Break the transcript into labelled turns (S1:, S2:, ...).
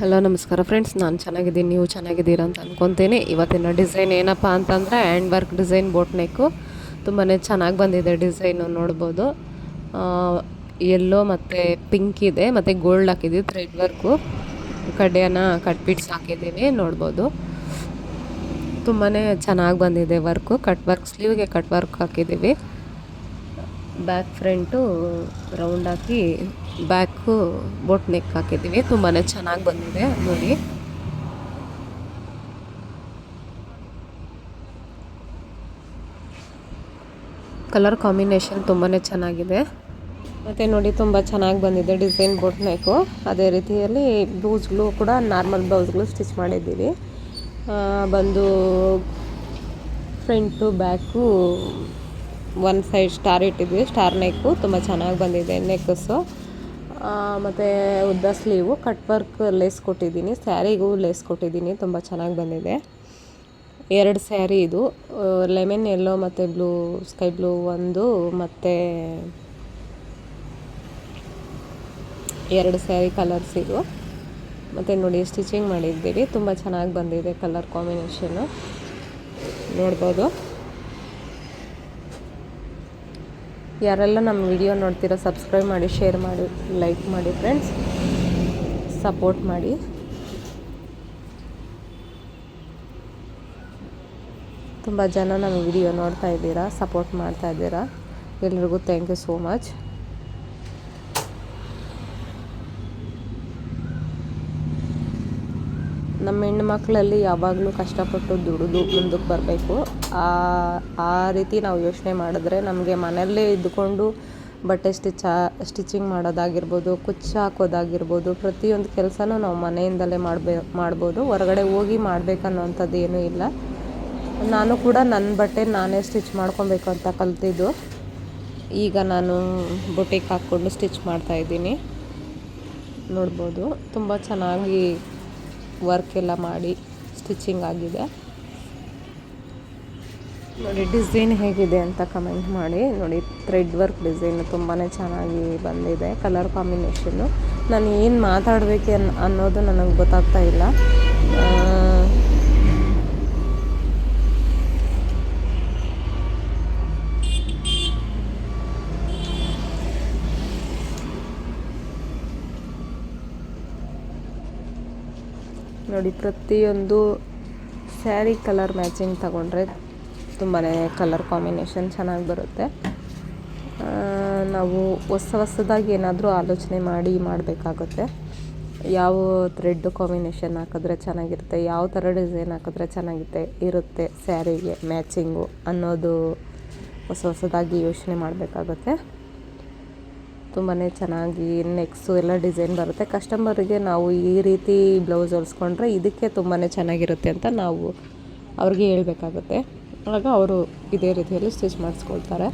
S1: Hello ನಮಸ್ಕಾರ friends, ನಾನು ಚೆನ್ನಾಗಿದ್ದೀನಿ, ನೀವು ಚೆನ್ನಾಗಿದ್ದೀರಾ ಅಂತ ಅಂದ್ಕೊತೀನಿ. ಇವತ್ತಿನ ಡಿಸೈನ್ ಏನಪ್ಪ ಅಂತಂದರೆ ಹ್ಯಾಂಡ್ ವರ್ಕ್ ಡಿಸೈನ್ ಬೋಟ್ ನೆಕ್ಕು. ತುಂಬಾ ಚೆನ್ನಾಗಿ ಬಂದಿದೆ ಡಿಸೈನು, ನೋಡ್ಬೋದು. ಯೆಲ್ಲೋ ಮತ್ತು ಪಿಂಕ್ ಇದೆ, ಮತ್ತು ಗೋಲ್ಡ್ ಹಾಕಿದ್ದೀವಿ, ಥ್ರೆಡ್ ವರ್ಕು, ಕಡ್ಡಿಯನ್ನು ಕಟ್ ಬೀಡ್ಸ್ ಹಾಕಿದ್ದೀವಿ, ನೋಡ್ಬೋದು. ತುಂಬಾ ಚೆನ್ನಾಗಿ ಬಂದಿದೆ ವರ್ಕು. ಕಟ್ ವರ್ಕ್, ಸ್ಲೀವ್ಗೆ ಕಟ್ ವರ್ಕ್ ಹಾಕಿದ್ದೀವಿ. ಬ್ಯಾಕ್ ಫ್ರಂಟು ರೌಂಡ್ ಹಾಕಿ ಬ್ಯಾಕು ಬೋಟ್ ನೆಕ್ ಹಾಕಿದ್ದೀವಿ. ತುಂಬಾ ಚೆನ್ನಾಗಿ ಬಂದಿದೆ ನೋಡಿ. ಕಲರ್ ಕಾಂಬಿನೇಷನ್ ತುಂಬಾ ಚೆನ್ನಾಗಿದೆ. ಮತ್ತು ನೋಡಿ, ತುಂಬ ಚೆನ್ನಾಗಿ ಬಂದಿದೆ ಡಿಸೈನ್ ಬೋಟ್ ನೆಕ್ಕು. ಅದೇ ರೀತಿಯಲ್ಲಿ ಬ್ಲೌಸ್ಗಳು ಕೂಡ ನಾರ್ಮಲ್ ಬ್ಲೌಸ್ಗಳು ಸ್ಟಿಚ್ ಮಾಡಿದ್ದೀವಿ. ಬಂದು ಫ್ರಂಟು ಬ್ಯಾಕು ಒಂದು ಸೈಡ್ ಸ್ಟಾರ್ ಇಟ್ಟಿದ್ವಿ, ಸ್ಟಾರ್ ನೆಕ್ಕು. ತುಂಬ ಚೆನ್ನಾಗಿ ಬಂದಿದೆ ನೆಕ್ಕಸ್ಸು. ಮತ್ತು ಉದ್ದ ಸ್ಲೀವು, ಕಟ್ ವರ್ಕ್ ಲೇಸ್ ಕೊಟ್ಟಿದ್ದೀನಿ, ಸ್ಯಾರಿಗೂ ಲೇಸ್ ಕೊಟ್ಟಿದ್ದೀನಿ. ತುಂಬ ಚೆನ್ನಾಗಿ ಬಂದಿದೆ. 2 ಸ್ಯಾರಿ ಇದು, ಲೆಮನ್ ಯೆಲ್ಲೋ ಮತ್ತು ಬ್ಲೂ, ಸ್ಕೈ ಬ್ಲೂ ಒಂದು, ಮತ್ತು 2 ಸ್ಯಾರಿ ಕಲರ್ಸ್ ಇದು. ಮತ್ತು ನೋಡಿ, ಸ್ಟಿಚಿಂಗ್ ಮಾಡಿದ್ದೀವಿ. ತುಂಬ ಚೆನ್ನಾಗಿ ಬಂದಿದೆ ಕಲರ್ ಕಾಂಬಿನೇಷನ್ನು, ನೋಡ್ಬೋದು. ಯಾರೆಲ್ಲ ನಮ್ಮ ವಿಡಿಯೋ ನೋಡ್ತೀರೋ ಸಬ್ಸ್ಕ್ರೈಬ್ ಮಾಡಿ, ಶೇರ್ ಮಾಡಿ, ಲೈಕ್ ಮಾಡಿ ಫ್ರೆಂಡ್ಸ್, ಸಪೋರ್ಟ್ ಮಾಡಿ. ತುಂಬ ಜನ ನಮ್ಮ ವಿಡಿಯೋ ನೋಡ್ತಾ ಇದ್ದೀರಾ, ಸಪೋರ್ಟ್ ಮಾಡ್ತಾ ಇದ್ದೀರಾ. ಎಲ್ರಿಗೂ ಥ್ಯಾಂಕ್ ಯು ಸೋ ಮಚ್. ನಮ್ಮ ಹೆಣ್ಮಕ್ಳಲ್ಲಿ ಯಾವಾಗಲೂ ಕಷ್ಟಪಟ್ಟು ದುಡಿದು ಮುಂದಕ್ಕೆ ಬರಬೇಕು. ಆ ರೀತಿ ನಾವು ಯೋಚನೆ ಮಾಡಿದ್ರೆ ನಮಗೆ ಮನೆಯಲ್ಲೇ ಇದ್ದುಕೊಂಡು ಬಟ್ಟೆ ಸ್ಟಿಚಿಂಗ್ ಮಾಡೋದಾಗಿರ್ಬೋದು, ಕುಚ್ಚು ಹಾಕೋದಾಗಿರ್ಬೋದು, ಪ್ರತಿಯೊಂದು ಕೆಲಸನೂ ನಾವು ಮನೆಯಿಂದಲೇ ಮಾಡ್ಬೋದು. ಹೊರಗಡೆ ಹೋಗಿ ಮಾಡಬೇಕನ್ನೋವಂಥದ್ದು ಏನೂ ಇಲ್ಲ. ನಾನು ಕೂಡ ನನ್ನ ಬಟ್ಟೆ ನಾನೇ ಸ್ಟಿಚ್ ಮಾಡ್ಕೊಬೇಕು ಅಂತ ಕಲ್ತಿದ್ದು. ಈಗ ನಾನು ಬೊಟಿಕ್ ಹಾಕ್ಕೊಂಡು ಸ್ಟಿಚ್ ಮಾಡ್ತಾಯಿದ್ದೀನಿ, ನೋಡ್ಬೋದು. ತುಂಬ ಚೆನ್ನಾಗಿ ವರ್ಕ್ ಎಲ್ಲ ಮಾಡಿ ಸ್ಟಿಚಿಂಗ್ ಆಗಿದೆ ನೋಡಿ. ಡಿಸೈನ್ ಹೇಗಿದೆ ಅಂತ ಕಮೆಂಟ್ ಮಾಡಿ. ನೋಡಿ, ಥ್ರೆಡ್ ವರ್ಕ್ ಡಿಸೈನು ತುಂಬಾ ಚೆನ್ನಾಗಿ ಬಂದಿದೆ. ಕಲರ್ ಕಾಂಬಿನೇಷನ್ನು ನಾನು ಏನು ಮಾತಾಡಬೇಕು ಅನ್ನೋದು ನನಗೆ ಗೊತ್ತಾಗ್ತಾ ಇಲ್ಲ. ನೋಡಿ, ಪ್ರತಿಯೊಂದು ಸ್ಯಾರಿ ಕಲರ್ ಮ್ಯಾಚಿಂಗ್ ತಗೊಂಡ್ರೆ ತುಂಬಾ ಕಲರ್ ಕಾಂಬಿನೇಷನ್ ಚೆನ್ನಾಗಿ ಬರುತ್ತೆ. ನಾವು ಹೊಸದಾಗಿ ಏನಾದರೂ ಆಲೋಚನೆ ಮಾಡಬೇಕಾಗುತ್ತೆ. ಯಾವ ಥ್ರೆಡ್ ಕಾಂಬಿನೇಷನ್ ಹಾಕಿದ್ರೆ ಚೆನ್ನಾಗಿರುತ್ತೆ, ಯಾವ ಥರ ಡಿಸೈನ್ ಹಾಕಿದ್ರೆ ಇರುತ್ತೆ ಸ್ಯಾರಿಗೆ ಮ್ಯಾಚಿಂಗು ಅನ್ನೋದು ಹೊಸದಾಗಿ ಯೋಚನೆ ಮಾಡಬೇಕಾಗುತ್ತೆ. ತುಂಬಾ ಚೆನ್ನಾಗಿ ನೆಕ್ಸು ಎಲ್ಲ ಡಿಸೈನ್ ಬರುತ್ತೆ. ಕಸ್ಟಮರಿಗೆ ನಾವು ಈ ರೀತಿ ಬ್ಲೌಸ್ ಹೊಲಿಸ್ಕೊಂಡ್ರೆ ಇದಕ್ಕೆ ತುಂಬಾ ಚೆನ್ನಾಗಿರುತ್ತೆ ಅಂತ ನಾವು ಅವ್ರಿಗೆ ಹೇಳ್ಬೇಕಾಗುತ್ತೆ. ಆಗ ಅವರು ಇದೇ ರೀತಿಯಲ್ಲಿ ಸ್ಟಿಚ್ ಮಾಡಿಸ್ಕೊಳ್ತಾರೆ.